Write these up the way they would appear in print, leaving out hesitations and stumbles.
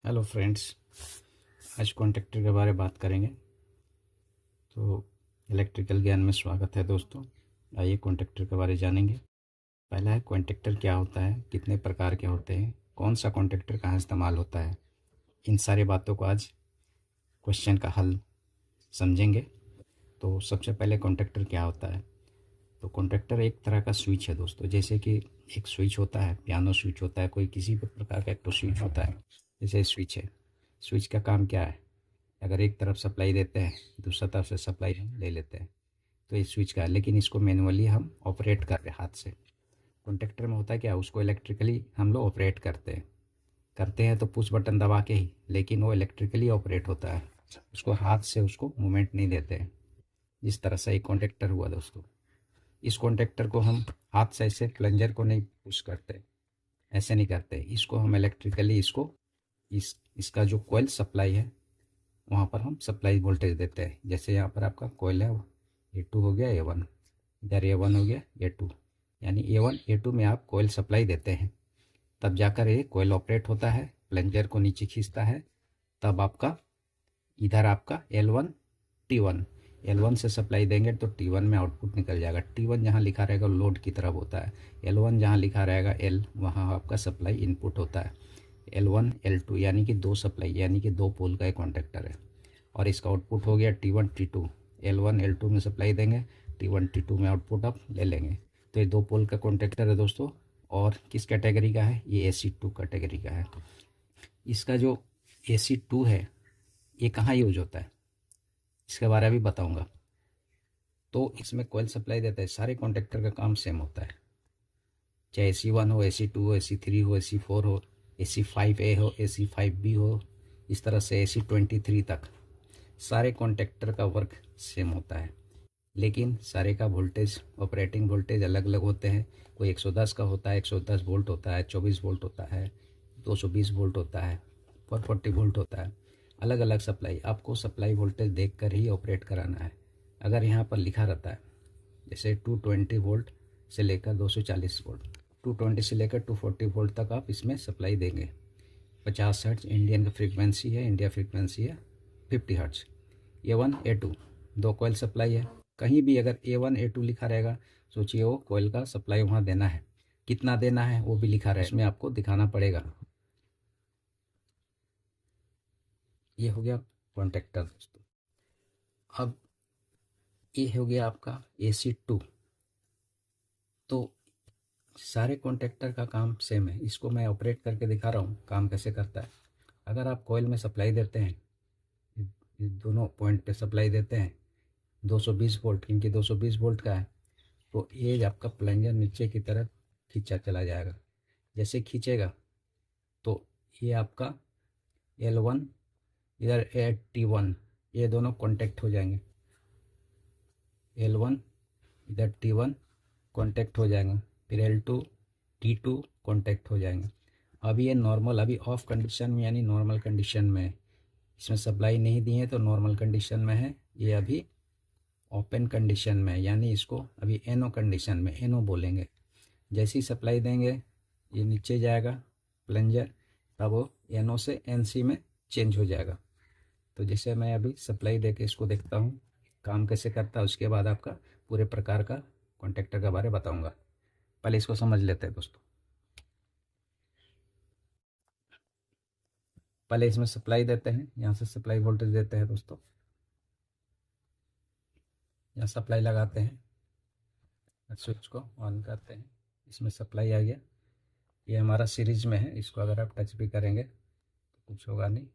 Hello friends, आज contractor के बारे में बात करेंगे। तो इलेक्ट्रिकल ज्ञान में स्वागत है दोस्तों। आइए कॉन्ट्रैक्टर के बारे में जानेंगे। पहला है कॉन्ट्रैक्टर क्या होता है, कितने प्रकार के होते हैं, कौन सा कॉन्ट्रैक्टर कहाँ इस्तेमाल होता है। इन सारी बातों को आज क्वेश्चन का हल समझेंगे। तो सबसे पहले कॉन्ट्रैक्टर क्या होता है। तो कॉन्ट्रैक्टर एक तरह का स्विच है दोस्तों। जैसे कि एक स्विच होता है, पियानो स्विच होता है, कोई किसी भी प्रकार का एक तो स्विच होता है। जैसे स्विच है, स्विच का काम क्या है, अगर एक तरफ सप्लाई देते हैं दूसरा तरफ से सप्लाई हम ले लेते हैं। तो ये स्विच का है, लेकिन इसको मैनुअली हम ऑपरेट कर रहे हैं हाथ से। कॉन्ट्रैक्टर में होता है क्या, उसको इलेक्ट्रिकली हम लोग ऑपरेट करते हैं तो पुश बटन दबा के ही, लेकिन वो इलेक्ट्रिकली ऑपरेट होता है। उसको हाथ से उसको मूवमेंट नहीं देते हैं। जिस तरह से एक कॉन्ट्रैक्टर हुआ दोस्तों, इस कॉन्ट्रैक्टर को हम हाथ से ऐसे प्लंजर को नहीं पुश करते, ऐसे नहीं करते। इसको हम इलेक्ट्रिकली इसका जो कोयल सप्लाई है वहाँ पर हम सप्लाई वोल्टेज देते हैं। जैसे यहाँ पर आपका कोयल है, A2 हो गया, A1, इधर A1 हो गया, A2, यानी A1 A2 में आप कोयल सप्लाई देते हैं। तब जाकर ये कोयल ऑपरेट होता है, प्लंजर को नीचे खींचता है। तब आपका इधर आपका L1 T1, L1 से सप्लाई देंगे तो T1 में आउटपुट निकल जाएगा। T1 जहाँ लिखा रहेगा लोड की तरफ होता है, L1 जहाँ लिखा रहेगा L, वहाँ आपका सप्लाई इनपुट होता है। L1 L2 यानी कि दो सप्लाई, यानी कि दो पोल का एक कॉन्ट्रैक्टर है। और इसका आउटपुट हो गया T1 T2। L1 L2 में सप्लाई देंगे, T1 T2 में आउटपुट आप ले लेंगे। तो ये दो पोल का कॉन्ट्रैक्टर है दोस्तों। और किस कैटेगरी का है, ये AC2 कैटेगरी का है। इसका जो AC2 है ये कहाँ यूज होता है, इसके बारे में भी बताऊंगा। तो इसमें कोयल सप्लाई देता है, सारे कॉन्ट्रैक्टर का काम सेम होता है। चाहे AC1 हो, AC2 हो, AC3 हो, AC4 हो, AC5A हो, AC5B हो, इस तरह से AC23 तक सारे कॉन्ट्रैक्टर का वर्क सेम होता है। लेकिन सारे का वोल्टेज, ऑपरेटिंग वोल्टेज अलग अलग होते हैं। कोई 110 का होता है, 110 वोल्ट होता है, 24 वोल्ट होता है, 220 वोल्ट होता है, 440 वोल्ट होता है। अलग अलग सप्लाई, आपको सप्लाई वोल्टेज देख कर ही ऑपरेट कराना है। अगर यहाँ पर लिखा रहता है जैसे 220 वोल्ट से लेकर 240 वोल्ट, 220 से लेकर 240 वोल्ट तक आप इसमें सप्लाई देंगे। 50 हर्ट्ज इंडियन का फ्रीक्वेंसी है, इंडिया फ्रीक्वेंसी है 50 हर्ट्ज। A1 A2 दो कोयल सप्लाई है। कहीं भी अगर A1 A2 लिखा रहेगा, सोचिए वो कोयल का सप्लाई वहाँ देना है। कितना देना है वो भी लिखा रहेगा, इसमें आपको दिखाना पड़ेगा। ये हो गया कॉन्ट्रैक्टर दोस्तों। अब ये हो गया आपका AC2। तो सारे कॉन्ट्रैक्टर का काम सेम है। इसको मैं ऑपरेट करके दिखा रहा हूँ काम कैसे करता है। अगर आप कोयल में सप्लाई देते हैं, दोनों पॉइंट पे सप्लाई देते हैं 220 वोल्ट, क्योंकि 220 वोल्ट का है, तो ये आपका प्लंजर नीचे की तरफ खींचा चला जाएगा। जैसे खींचेगा तो ये आपका L1 इधर T1, ये दोनों कांटेक्ट हो जाएंगे। L1 इधर T1 कांटेक्ट हो जाएंगे, फिर L2 T2 कांटेक्ट हो जाएंगे। अभी ये नॉर्मल, अभी ऑफ कंडीशन में यानी नॉर्मल कंडीशन में है। इसमें सप्लाई नहीं दी है तो नॉर्मल कंडीशन में है। ये अभी ओपन कंडीशन में है, यानी इसको अभी NO कंडीशन में, NO बोलेंगे। जैसी सप्लाई देंगे ये नीचे जाएगा प्लंजर, तब वो NO से NC में चेंज हो जाएगा। तो जैसे मैं अभी सप्लाई दे के इसको देखता हूँ काम कैसे करता है, उसके बाद आपका पूरे प्रकार का कॉन्ट्रैक्टर के बारे में बताऊँगा। पहले इसको समझ लेते हैं दोस्तों। पहले इसमें सप्लाई देते हैं, यहाँ से सप्लाई वोल्टेज देते हैं दोस्तों। यहाँ सप्लाई लगाते हैं, स्विच को ऑन करते हैं, इसमें सप्लाई आ गया। ये हमारा सीरीज में है, इसको अगर आप टच भी करेंगे तो कुछ होगा नहीं।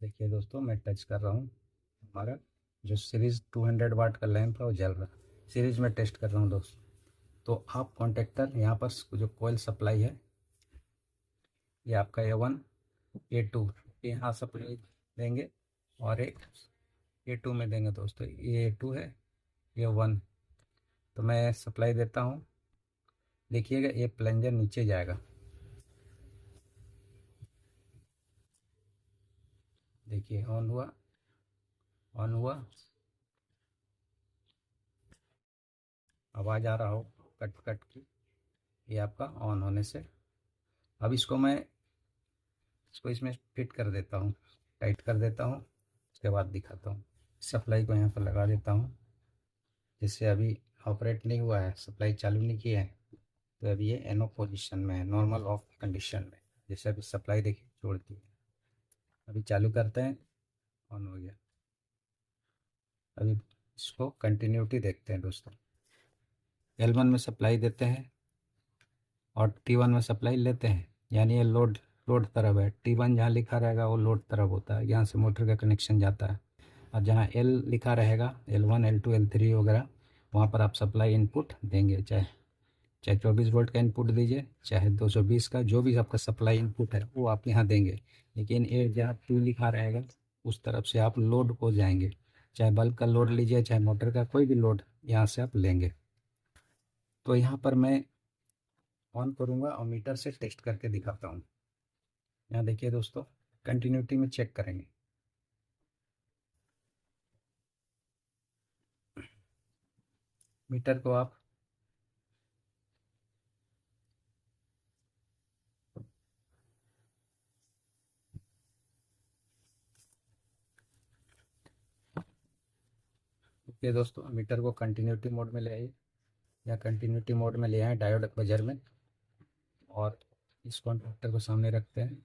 देखिए दोस्तों मैं टच कर रहा हूँ, हमारा जो सीरीज 200 वाट का लैंप है वो जल रहा है। सीरीज में टेस्ट कर रहा हूँ दोस्तों। तो आप कॉन्ट्रैक्टर यहाँ पर जो कोयल सप्लाई है, ये आपका A1 A2, यहाँ सप्लाई देंगे और एक A2 में देंगे दोस्तों। ये A2 है, ये 1। तो मैं सप्लाई देता हूँ, देखिएगा ये प्लंजर नीचे जाएगा। देखिए ऑन हुआ, ऑन हुआ, आवाज़ आ रहा हो कट कट की, ये आपका ऑन होने से। अब इसको इसमें फिट कर देता हूँ, टाइट कर देता हूँ, उसके बाद दिखाता हूँ। सप्लाई को यहाँ पर लगा देता हूँ। जैसे अभी ऑपरेट नहीं हुआ है, सप्लाई चालू नहीं किया है, तो अभी ये एनो पोजीशन में है, नॉर्मल ऑफ कंडीशन में। जैसे अभी सप्लाई देखिए छोड़ती है, अभी चालू करते हैं, ऑन हो गया। अभी इसको कंटिन्यूटी देखते हैं दोस्तों। L1 में सप्लाई देते हैं और T1 में सप्लाई लेते हैं, यानी ये लोड तरफ है। T1 जहाँ लिखा रहेगा वो लोड तरफ होता है, यहाँ से मोटर का कनेक्शन जाता है। और जहाँ L लिखा रहेगा, L1 L2 L3 वगैरह, वहाँ पर आप सप्लाई इनपुट देंगे। चाहे 24 वोल्ट का इनपुट दीजिए, चाहे 220 का, जो भी आपका सप्लाई इनपुट है वो आप यहाँ देंगे। लेकिन ये जहाँ 2 लिखा रहेगा उस तरफ से आप लोड को जाएंगे। चाहे बल्ब का लोड लीजिए, चाहे मोटर का, कोई भी लोड यहाँ से आप लेंगे। तो यहाँ पर मैं ऑन करूँगा और मीटर से टेस्ट करके दिखाता हूँ। यहाँ देखिए दोस्तों, कंटिन्यूटी में चेक करेंगे। मीटर को आप ओके दोस्तों, मीटर को कंटिन्यूटी मोड में ले आइए, या कंटिन्यूटी मोड में ले आए डायोड बजर में, और इस कॉन्टैक्टर को सामने रखते हैं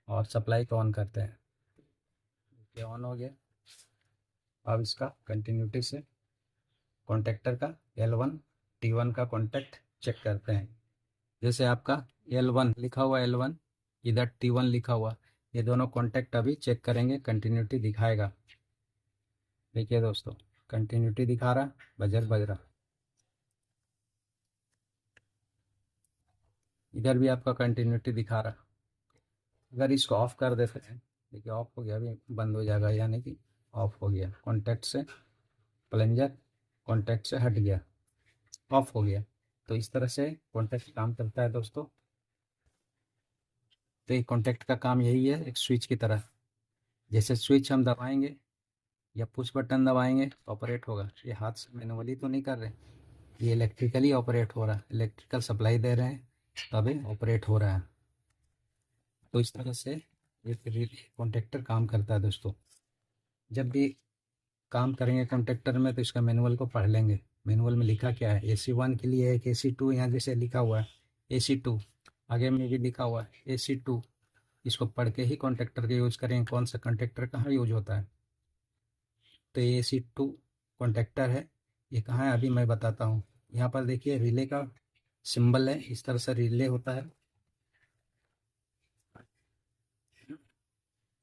और सप्लाई को ऑन करते हैं। ये ऑन हो गया। अब इसका कंटिन्यूटी से कॉन्टैक्टर का L1 T1 का कॉन्टैक्ट चेक करते हैं। जैसे आपका L1 लिखा हुआ, L1 इधर T1 लिखा हुआ, ये दोनों कॉन्टैक्ट अभी चेक करेंगे, कंटिन्यूटी दिखाएगा। देखिए दोस्तों, कंटिन्यूटी दिखा रहा, बजर बज रहा। इधर भी आपका कंटिन्यूटी दिखा रहा। अगर इसको ऑफ कर देते हैं, देखिए ऑफ हो गया, अभी बंद हो जाएगा, यानी कि ऑफ हो गया। कॉन्टैक्ट से प्लंजर कॉन्टैक्ट से हट गया, ऑफ हो गया। तो इस तरह से कॉन्टैक्ट काम करता है दोस्तों। तो ये कॉन्टैक्ट का काम यही है, एक स्विच की तरह। जैसे स्विच हम दबाएंगे या पुश बटन दबाएंगे तो ऑपरेट होगा। ये हाथ से मैनुअली तो नहीं कर रहे, ये इलेक्ट्रिकली ऑपरेट हो रहा है, इलेक्ट्रिकल सप्लाई दे रहे हैं तभी ऑपरेट हो रहा है। तो इस तरह से एक कॉन्टैक्टर काम करता है दोस्तों। जब भी काम करेंगे कॉन्टैक्टर में तो इसका मैनुअल को पढ़ लेंगे। मैनुअल में लिखा क्या है, AC1 के लिए एक AC2, यहाँ जैसे लिखा हुआ है AC2, आगे में भी लिखा हुआ है AC2। इसको पढ़ के ही कॉन्टैक्टर का यूज़ करेंगे, कौन सा कॉन्टैक्टर कहाँ यूज होता है। तो ये AC2 कॉन्टैक्टर है, ये कहाँ है अभी मैं बताता हूँ। यहाँ पर देखिए रिले का सिंबल है, इस तरह से रिले होता है।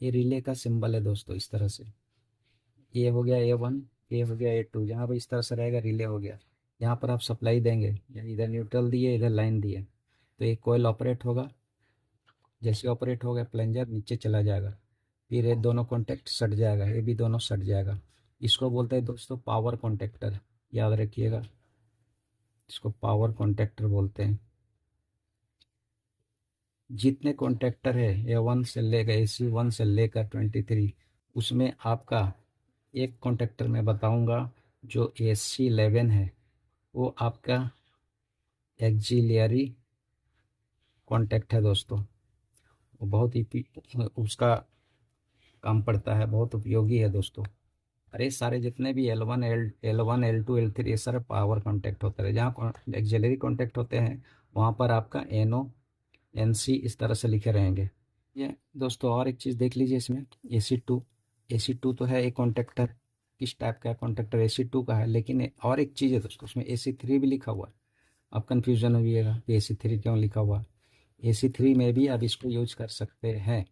ये रिले का सिंबल है दोस्तों, इस तरह से। ये हो गया A1, ये हो गया A2, जहाँ पर इस तरह से रहेगा रिले हो गया। यहाँ पर आप सप्लाई देंगे, या इधर न्यूट्रल दिए, इधर लाइन दिए, तो एक कोयल ऑपरेट होगा। जैसे ऑपरेट हो गया, प्लंजर नीचे चला जाएगा, फिर ये दोनों कॉन्टैक्ट सट जाएगा, ये भी दोनों सट जाएगा। इसको बोलते हैं दोस्तों पावर कॉन्टैक्टर, याद रखिएगा, इसको पावर कॉन्टैक्टर बोलते हैं। जितने कॉन्टैक्टर है A1 से लेकर AC1 से लेकर 23, उसमें आपका एक कॉन्टैक्टर मैं बताऊंगा जो AC11 है, वो आपका एक्सिलियरी कॉन्टैक्ट है दोस्तों। वो बहुत ही उसका काम पड़ता है, बहुत उपयोगी है दोस्तों। अरे सारे जितने भी L1 L2 L3, ये सारे पावर कॉन्टैक्ट होते हैं। जहाँ एक्सिलरी कॉन्टैक्ट होते हैं वहाँ पर आपका NO NC इस तरह से लिखे रहेंगे। ये दोस्तों और एक चीज़ देख लीजिए इसमें, AC2 तो है एक कॉन्टैक्टर। किस टाइप का कॉन्टैक्टर AC2 का है, लेकिन और एक चीज़ है दोस्तों, उसमें AC3 भी लिखा हुआ है। अब कन्फ्यूज़न होइएगा कि AC3 क्यों लिखा हुआ। AC3 में भी आप इसको यूज कर सकते हैं,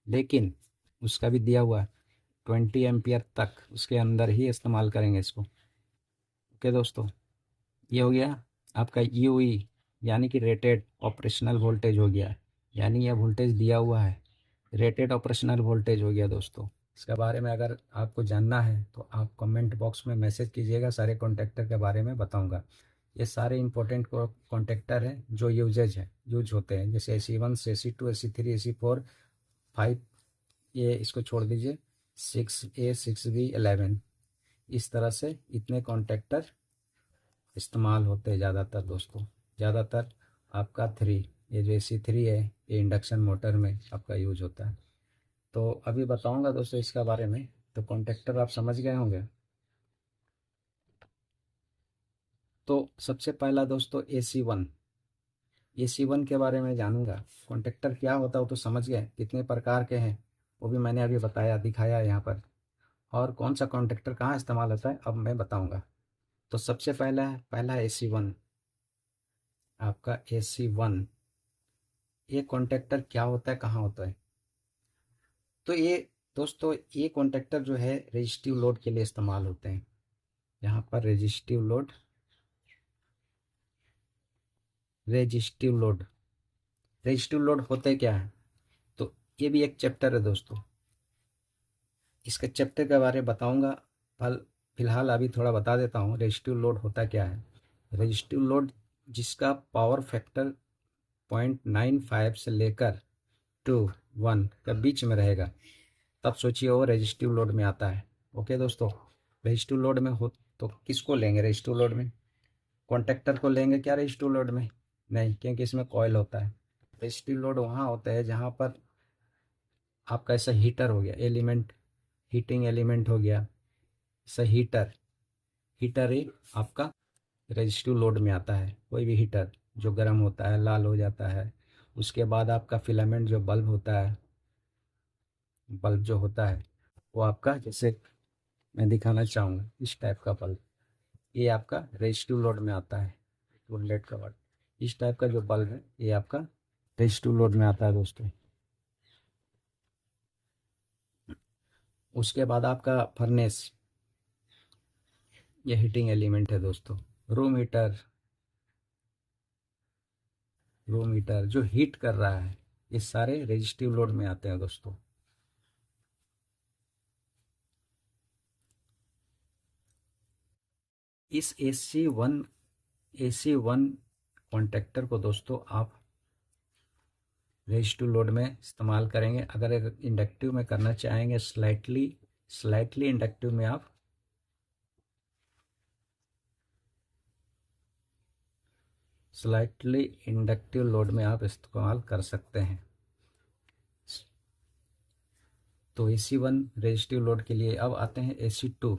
लेकिन उसका भी दिया हुआ है 20 एम्पियर तक, उसके अंदर ही इस्तेमाल करेंगे इसको। ओके दोस्तों, ये हो गया आपका UE, यानी कि रेटेड ऑपरेशनल वोल्टेज हो गया, यानी यह वोल्टेज दिया हुआ है, रेटेड ऑपरेशनल वोल्टेज हो गया दोस्तों। इसके बारे में अगर आपको जानना है तो आप कमेंट बॉक्स में मैसेज कीजिएगा, सारे कॉन्टैक्टर के बारे में बताऊंगा। ये सारे इंपॉर्टेंट कॉन्टैक्टर हैं जो यूज होते हैं, जैसे AC1 से AC2 AC3 AC4 5, ये इसको छोड़ दीजिए, 6A 6B 11, इस तरह से इतने कॉन्टैक्टर इस्तेमाल होते हैं ज़्यादातर दोस्तों, ज़्यादातर आपका थ्री, ये जो AC3 है ये इंडक्शन मोटर में आपका यूज होता है। तो अभी बताऊंगा दोस्तों इसका बारे में। तो कॉन्टेक्टर आप समझ गए होंगे। तो सबसे पहला दोस्तों AC1 के बारे में जानूंगा। कॉन्टेक्टर क्या होता है वो तो समझ गए, कितने प्रकार के हैं वो भी मैंने अभी बताया, दिखाया यहाँ पर। और कौन सा कॉन्टेक्टर कहाँ इस्तेमाल होता है अब मैं बताऊंगा। तो सबसे पहला AC1, आपका AC1, ये कॉन्टेक्टर क्या होता है, कहाँ होता है। तो ये दोस्तों ये कॉन्टेक्टर जो है रेजिस्टिव लोड के लिए इस्तेमाल होते हैं। यहाँ पर रेजिस्टिव लोड होते क्या है, तो ये भी एक चैप्टर है दोस्तों। इसके चैप्टर के बारे में बताऊंगा। फिलहाल अभी थोड़ा बता देता हूँ रेजिस्टिव लोड होता क्या है। रेजिस्टिव लोड जिसका पावर फैक्टर 0.95 से लेकर 1 का बीच में रहेगा, तब सोचिए वो रेजिस्टिव लोड में आता है। ओके दोस्तों, रेजिस्टिव लोड में हो तो किसको लेंगे रेजिस्टिव लोड में? कॉन्टेक्टर को लेंगे क्या रेजिस्टिव लोड में? नहीं, क्योंकि इसमें कॉइल होता है। रेजिस्टिव लोड वहाँ होता है जहाँ पर आपका ऐसा हीटर हो गया एलिमेंट, हीटिंग एलिमेंट हो गया, ऐसा हीटर ही आपका रेजिस्टिव लोड में आता है। कोई भी हीटर जो गर्म होता है, लाल हो जाता है, उसके बाद आपका फिलामेंट जो बल्ब जो होता है वो आपका, जैसे मैं दिखाना चाहूँगा इस टाइप का बल्ब, ये आपका रेजिस्टिव लोड में आता है। लेट का बल्ब, इस टाइप का जो बल्ब है ये आपका रेजिस्टिव लोड में आता है दोस्तों। उसके बाद आपका फर्नेस, ये हीटिंग एलिमेंट है दोस्तों। रूम हीटर जो हीट कर रहा है, ये सारे रेजिस्टिव लोड में आते हैं दोस्तों। इस AC1 कॉन्टेक्टर को दोस्तों आप रेजिस्टिव लोड में इस्तेमाल करेंगे। अगर इंडक्टिव में करना चाहेंगे, स्लाइटली इंडक्टिव में आप स्लाइटली इंडक्टिव लोड में आप इस्तेमाल कर सकते हैं। तो AC1 रेजिस्टिव लोड के लिए। अब आते हैं AC2,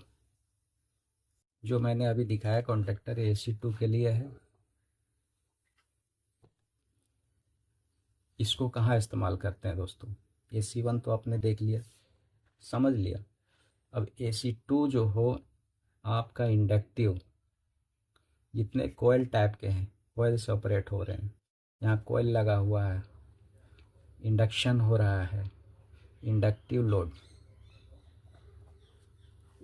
जो मैंने अभी दिखाया कॉन्टेक्टर AC2 के लिए है। इसको कहाँ इस्तेमाल करते हैं दोस्तों? AC1 तो आपने देख लिया, समझ लिया। अब AC2 जो हो आपका इंडक्टिव, जितने कोयल टाइप के हैं, कोयल से ऑपरेट हो रहे हैं, यहाँ कोयल लगा हुआ है, इंडक्शन हो रहा है, इंडक्टिव लोड।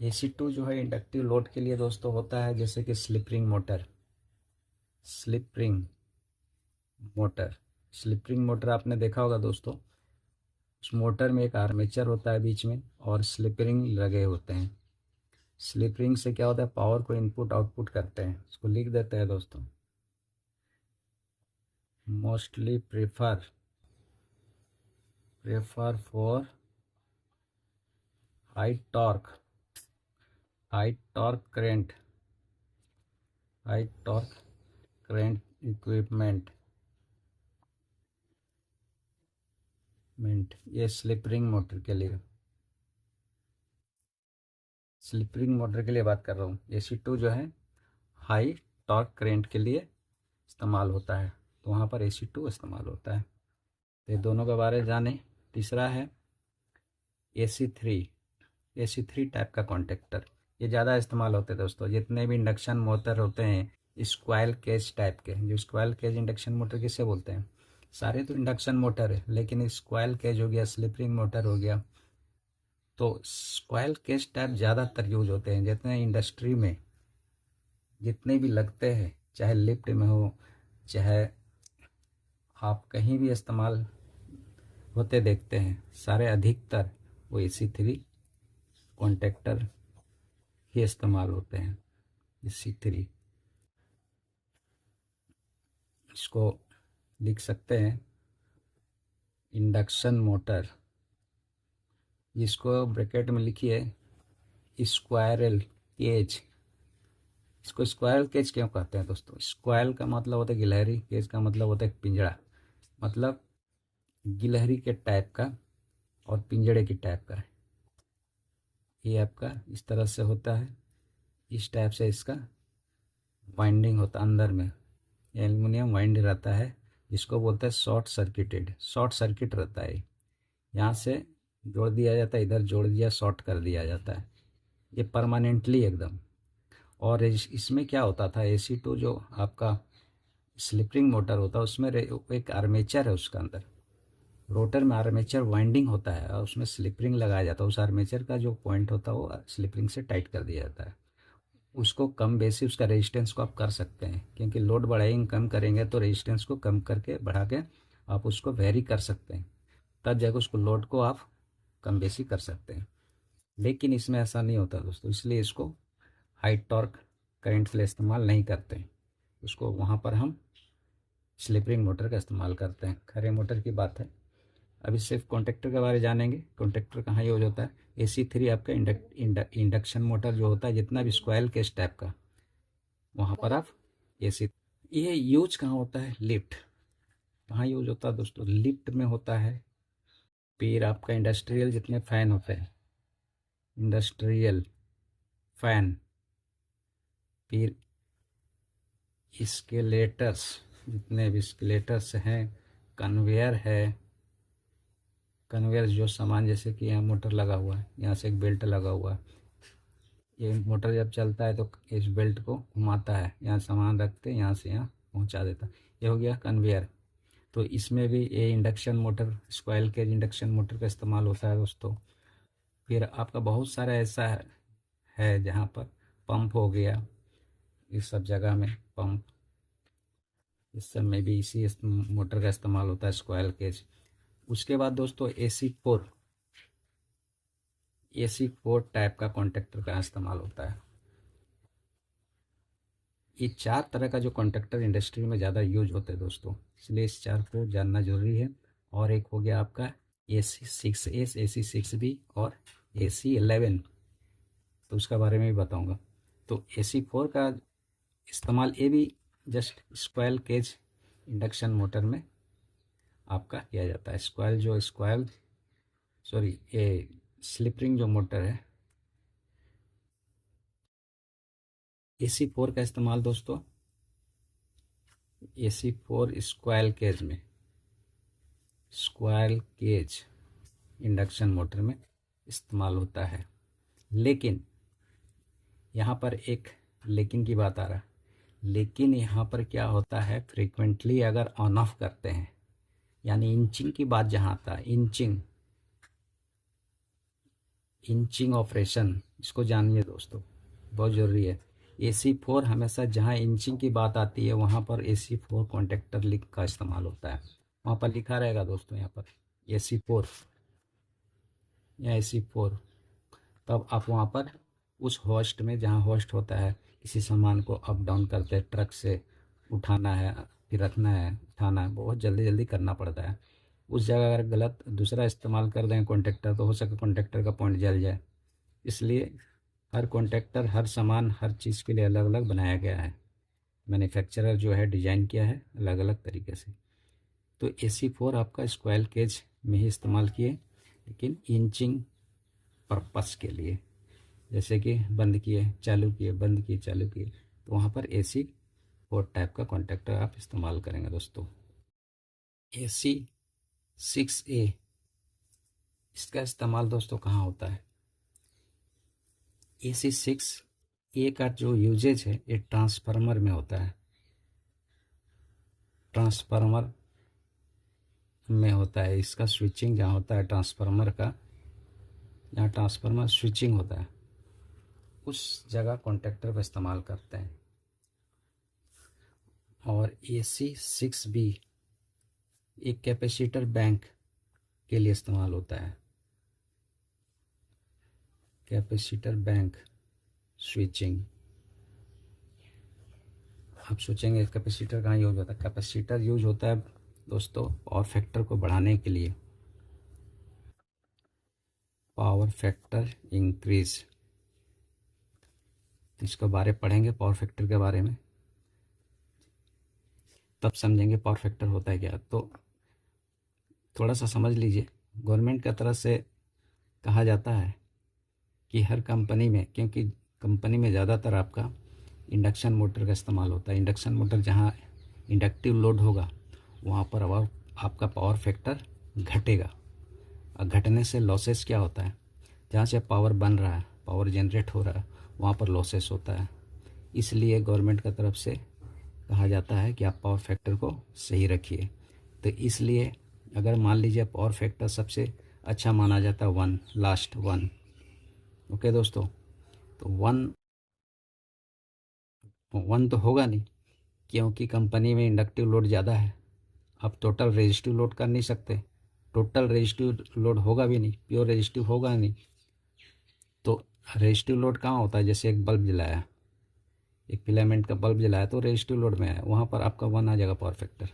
AC2 जो है इंडक्टिव लोड के लिए दोस्तों होता है, जैसे कि स्लिप रिंग मोटर आपने देखा होगा दोस्तों। उस मोटर में एक आर्मेचर होता है बीच में और स्लिप रिंग लगे होते हैं। स्लिप रिंग से क्या होता है, पावर को इनपुट आउटपुट करते हैं। उसको लिख देते हैं दोस्तों। Mostly prefer for high torque current equipment, ये स्लिप रिंग मोटर के लिए बात कर रहा हूँ। AC2 जो है हाई टॉर्क करेंट के लिए इस्तेमाल होता है, तो वहाँ पर AC2 इस्तेमाल होता है। तो ये दोनों के बारे में जाने। तीसरा है AC3 टाइप का कॉन्टेक्टर। ये ज़्यादा इस्तेमाल होते हैं दोस्तों। जितने भी इंडक्शन मोटर होते हैं स्क्वायल केज टाइप के, जो स्क्वायल केज इंडक्शन मोटर किसे बोलते हैं? सारे तो इंडक्शन मोटर है, लेकिन स्क्वायल केज हो गया, स्लिप रिंग मोटर हो गया, तो स्क्वायल केज टाइप ज़्यादातर यूज होते हैं। जितने इंडस्ट्री में जितने भी लगते हैं, चाहे लिफ्ट में हो, चाहे आप कहीं भी इस्तेमाल होते देखते हैं, सारे अधिकतर वो AC3 कॉन्टेक्टर ही इस्तेमाल होते हैं। AC3 इसको लिख सकते हैं इंडक्शन मोटर, जिसको ब्रैकेट में लिखिए स्क्वायरल केज इसको स्क्वायरल केज क्यों कहते हैं दोस्तों? स्क्वायरल का मतलब होता है गिलहरी, केज का मतलब होता है पिंजड़ा। मतलब गिलहरी के टाइप का और पिंजड़े की टाइप का। ये आपका इस तरह से होता है, इस टाइप से इसका वाइंडिंग होता है अंदर में। एल्युमिनियम वाइंड रहता है, जिसको बोलते हैं शॉर्ट सर्किटेड, शॉर्ट सर्किट रहता है। यहाँ से जोड़ दिया जाता है, इधर जोड़ दिया, शॉर्ट कर दिया जाता है, ये परमानेंटली एकदम। और इसमें क्या होता था, AC2 जो आपका स्लिप रिंग मोटर होता है उसमें एक आर्मेचर है, उसका अंदर रोटर में आर्मेचर वाइंडिंग होता है और उसमें स्लिप रिंग लगाया जाता है। उस आर्मेचर का जो पॉइंट होता है वो स्लिप रिंग से टाइट कर दिया जाता है। उसको कम बेसी उसका रेजिस्टेंस को आप कर सकते हैं, क्योंकि लोड बढ़ाएंगे कम करेंगे तो रेजिस्टेंस को कम करके बढ़ा के आप उसको वेरी कर सकते हैं, तब जाकर उसको लोड को आप कम बेसी कर सकते हैं। लेकिन इसमें ऐसा नहीं होता दोस्तों, इसलिए इसको हाई टॉर्क करंट के लिए इस्तेमाल नहीं करते हैं। उसको वहाँ पर हम स्लिप रिंग मोटर का इस्तेमाल करते हैं। खरे मोटर की बात है। अभी सिर्फ कॉन्टेक्टर के बारे में जानेंगे, कॉन्टेक्टर कहाँ यूज होता है। AC3 आपका इंडक्शन मोटर जो होता है, जितना भी स्क्वायर केस टाइप का, वहाँ पर आप AC। ये यूज कहाँ होता है? लिफ्ट। कहाँ यूज होता है दोस्तों? लिफ्ट में होता है। फिर आपका इंडस्ट्रियल जितने फैन होते हैं, इंडस्ट्रियल फैन, फिर स्केलेटर्स, जितने भी स्केलेटर्स हैं, कन्वेयर है, कन्वेयर जो सामान, जैसे कि यहाँ मोटर लगा हुआ है, यहाँ से एक बेल्ट लगा हुआ है, ये मोटर जब चलता है तो इस बेल्ट को घुमाता है, यहाँ सामान रखते हैं, यहाँ से यहाँ पहुँचा देता है। ये हो गया कन्वेयर। तो इसमें भी ये induction motor, square cage induction motor का इस्तेमाल होता है दोस्तों। फिर आपका बहुत सारा ऐसा है जहाँ पर पंप हो गया, इस सब जगह में पंप, इस सब में भी इसी मोटर का इस्तेमाल होता है, स्क्वायर केज। उसके बाद दोस्तों AC4 टाइप का कॉन्टेक्टर का इस्तेमाल होता है। ये 4 तरह का जो कॉन्टेक्टर इंडस्ट्री में ज़्यादा यूज होते हैं दोस्तों, इसलिए इस 4 को जानना जरूरी है। और एक हो गया आपका AC6A, AC6B और AC11, तो उसका बारे में भी बताऊंगा। तो AC4 का इस्तेमाल ये भी just square cage induction motor में आपका किया जाता है। ये स्लिप रिंग जो मोटर है, AC4 का इस्तेमाल दोस्तों AC4 square cage induction motor में इस्तेमाल होता है। लेकिन यहाँ पर एक लेकिन की बात आ रहा है। लेकिन यहाँ पर क्या होता है, फ्रीक्वेंटली अगर ऑन ऑफ करते हैं, यानी इंचिंग की बात जहाँ आता है, इंचिंग ऑपरेशन, इसको जानिए दोस्तों, बहुत ज़रूरी है। AC4 हमेशा जहाँ इंचिंग की बात आती है वहाँ पर AC4 कॉन्टेक्टर लिंक का इस्तेमाल होता है। वहाँ पर लिखा रहेगा दोस्तों, यहाँ पर AC4 या AC4, तब आप वहाँ पर उस होस्ट में, जहाँ होस्ट होता है, किसी सामान को अप डाउन करते हैं, ट्रक से उठाना है, फिर रखना है, उठाना है, बहुत जल्दी जल्दी करना पड़ता है। उस जगह अगर गलत दूसरा इस्तेमाल कर दें कॉन्टेक्टर, तो हो सके कॉन्टेक्टर का पॉइंट जल जाए। इसलिए हर कॉन्टेक्टर, हर सामान, हर चीज़ के लिए अलग अलग बनाया गया है। मैन्युफैक्चरर जो है डिज़ाइन किया है अलग अलग तरीके से। तो AC4 आपका स्क्वायर केज में ही इस्तेमाल किए, लेकिन इंचिंग पर्पस के लिए, जैसे कि बंद किए चालू किए, बंद किए चालू किए, तो वहाँ पर AC4 टाइप का कॉन्टेक्टर आप इस्तेमाल करेंगे दोस्तों। AC6A, इसका इस्तेमाल दोस्तों कहाँ होता है? AC6A का जो यूजेज है ये ट्रांसफार्मर में होता है। ट्रांसफार्मर में होता है इसका स्विचिंग, जहाँ होता है ट्रांसफार्मर का, जहाँ ट्रांसफार्मर स्विचिंग होता है, उस जगह कॉन्टेक्टर का इस्तेमाल करते हैं। और AC6B एक कैपेसिटर बैंक के लिए इस्तेमाल होता है। Capacitor bank switching. आप सोचेंगे कैपेसिटर कहाँ यूज होता है? कैपेसिटर यूज होता है दोस्तों पावर फैक्टर को बढ़ाने के लिए, पावर फैक्टर इंक्रीज। तो इसके बारे पढ़ेंगे पावर फैक्टर के बारे में, तब समझेंगे पावर फैक्टर होता है क्या। तो थोड़ा सा समझ लीजिए, गवर्नमेंट की तरफ से कहा जाता है कि हर कंपनी में, क्योंकि कंपनी में ज़्यादातर आपका इंडक्शन मोटर का इस्तेमाल होता है। इंडक्शन मोटर जहाँ इंडक्टिव लोड होगा वहाँ पर आपका पावर फैक्टर घटेगा, और घटने से लॉसेस क्या होता है, जहाँ से पावर बन रहा है, पावर जनरेट हो रहा है, वहाँ पर लॉसेस होता है। इसलिए गवर्नमेंट की तरफ से कहा जाता है कि आप पावर फैक्टर को सही रखिए। तो इसलिए अगर मान लीजिए पावर फैक्टर सबसे अच्छा माना जाता है 1, लास्ट 1। ओके दोस्तों, तो 1 तो होगा नहीं, क्योंकि कंपनी में इंडक्टिव लोड ज़्यादा है। आप टोटल रेजिस्टिव लोड कर नहीं सकते, टोटल रेजिस्टिव लोड होगा भी नहीं, प्योर रेजिस्टिव होगा नहीं। तो रेजिस्टिव लोड कहाँ होता है, जैसे एक बल्ब जलाया, एक फिलामेंट का बल्ब जलाया तो रेजिस्टिव लोड में है, वहाँ पर आपका 1 आ जाएगा पावर फैक्टर।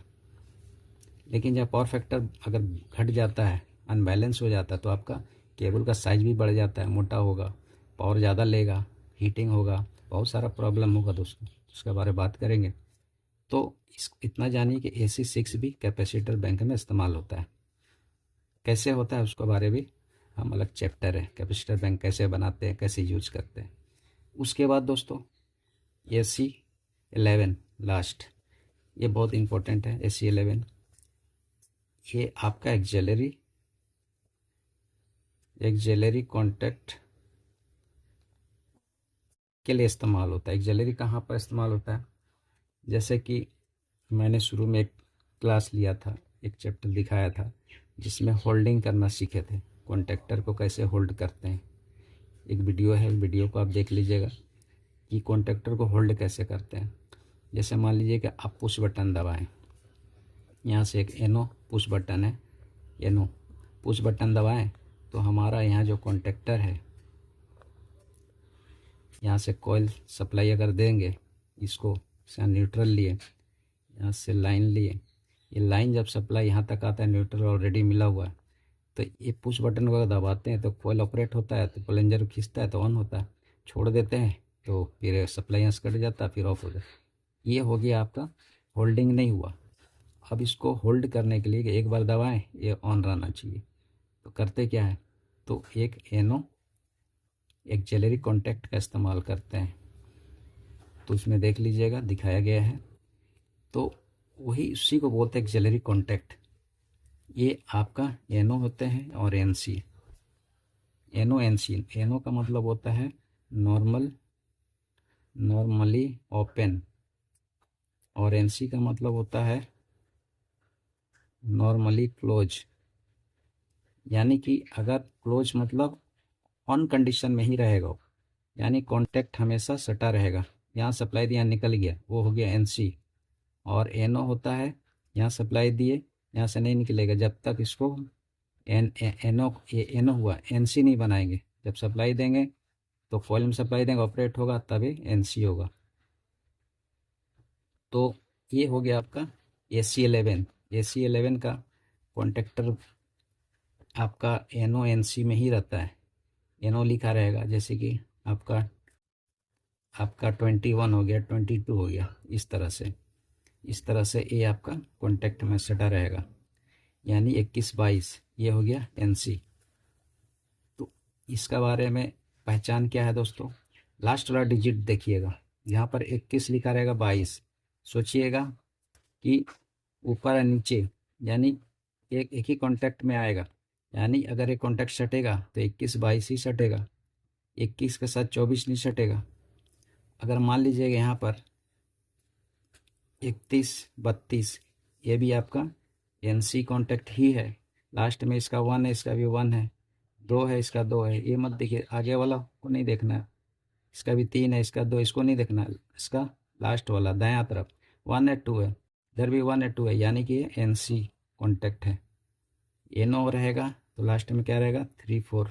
लेकिन जब पावर फैक्टर अगर घट जाता है, अनबैलेंस हो जाता है, तो आपका केबल का साइज़ भी बढ़ जाता है, मोटा होगा, पावर ज़्यादा लेगा, हीटिंग होगा, बहुत सारा प्रॉब्लम होगा दोस्तों, उसके बारे में बात करेंगे। तो इतना जानिए कि AC6 भी कैपेसिटर बैंक में इस्तेमाल होता है। कैसे होता है उसके बारे में हम अलग चैप्टर है, कैपेसिटर बैंक कैसे बनाते हैं, कैसे यूज करते हैं। उसके बाद दोस्तों AC11 लास्ट, ये बहुत इम्पोर्टेंट है। AC11 ये आपका एक्जेलरी कॉन्टैक्ट के लिए इस्तेमाल होता है। एक्जेलरी कहाँ पर इस्तेमाल होता है, जैसे कि मैंने शुरू में एक क्लास लिया था, एक चैप्टर दिखाया था जिसमें होल्डिंग करना सीखे थे, कॉन्टैक्टर को कैसे होल्ड करते हैं। एक वीडियो है, वीडियो को आप देख लीजिएगा कि कॉन्टैक्टर को होल्ड कैसे करते हैं। जैसे मान लीजिए कि आप पुश बटन दबाएं, यहाँ से एक एनो पुश बटन है, एनो पुश बटन दबाएं तो हमारा यहाँ जो कॉन्टैक्टर है, यहाँ से कॉइल सप्लाई अगर देंगे, इसको यहाँ न्यूट्रल लिए, यहाँ से लाइन लिए, ये लाइन जब सप्लाई यहाँ तक आता है, न्यूट्रल ऑलरेडी मिला हुआ है, तो ये पुश बटन को दबाते हैं तो कॉइल ऑपरेट होता है, तो प्लंजर खींचता है तो ऑन होता है, छोड़ देते हैं तो फिर सप्लाई यहाँ से कट जाता है, फिर ऑफ हो जाता है। ये हो गया आपका होल्डिंग नहीं हुआ। अब इसको होल्ड करने के लिए एक बार दबाएं, ये ऑन रहना चाहिए। तो करते क्या है, तो एक एनो एक्जेलरी कॉन्टैक्ट का इस्तेमाल करते हैं। तो इसमें देख लीजिएगा दिखाया गया है, तो वही उसी को बोलते हैं एक्जेलरी कॉन्टैक्ट। ये आपका एनो होते हैं और एनसी, एनो एनसी, एनो का मतलब होता है नॉर्मली ओपन, और एनसी का मतलब होता है नॉर्मली क्लोज। यानी कि अगर क्लोज मतलब ऑन कंडीशन में ही रहेगा, यानी कॉन्टैक्ट हमेशा सटा रहेगा। यहाँ सप्लाई दिया निकल गया, वो हो गया एनसी। और एनो होता है यहाँ सप्लाई दिए, यहाँ से नहीं निकलेगा जब तक इसको एनो हुआ, एनसी नहीं बनाएंगे। जब सप्लाई देंगे तो कॉइल में सप्लाई देंगे, ऑपरेट होगा तभी एनसी होगा। तो ये हो गया आपका AC11। AC11 का कॉन्टैक्टर आपका एनो एनसी में ही रहता है, एनो लिखा रहेगा। जैसे कि आपका 21 हो गया, 22 हो गया, इस तरह से ये आपका कॉन्टैक्ट में सटा रहेगा, यानी 21-22 ये हो गया एनसी। तो इसका बारे में पहचान क्या है दोस्तों, लास्ट वाला डिजिट देखिएगा, यहाँ पर 21 लिखा रहेगा, 22 सोचिएगा कि ऊपर और नीचे, यानी एक ही कॉन्टैक्ट में आएगा। यानी अगर एक कॉन्टैक्ट सटेगा तो 21-22 ही सटेगा, 21 के साथ 24 नहीं सटेगा। अगर मान लीजिएगा यहाँ पर 31-32, ये भी आपका एनसी कॉन्टैक्ट ही है। लास्ट में इसका 1 है, इसका भी 1 है, 2 है, इसका 2 है, ये मत देखिए, आगे वाला को नहीं देखना है। इसका भी 3 है, इसका 2, इसको नहीं देखना है। इसका लास्ट वाला दायां तरफ 1 है, 2 है, इधर भी 1 है, 2 है, यानी कि ये एनसी कॉन्टैक्ट है। एनो रहेगा तो लास्ट में क्या रहेगा, 3-4,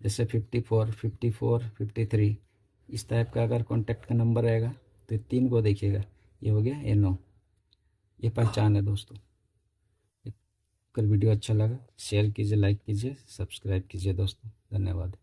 जैसे 54, 54, 53, इस टाइप का अगर कॉन्टैक्ट का नंबर रहेगा तो 3 को देखिएगा, ये हो गया एनो। ये पहचान है दोस्तों। अगर वीडियो अच्छा लगा शेयर कीजिए, लाइक कीजिए, सब्सक्राइब कीजिए दोस्तों। धन्यवाद।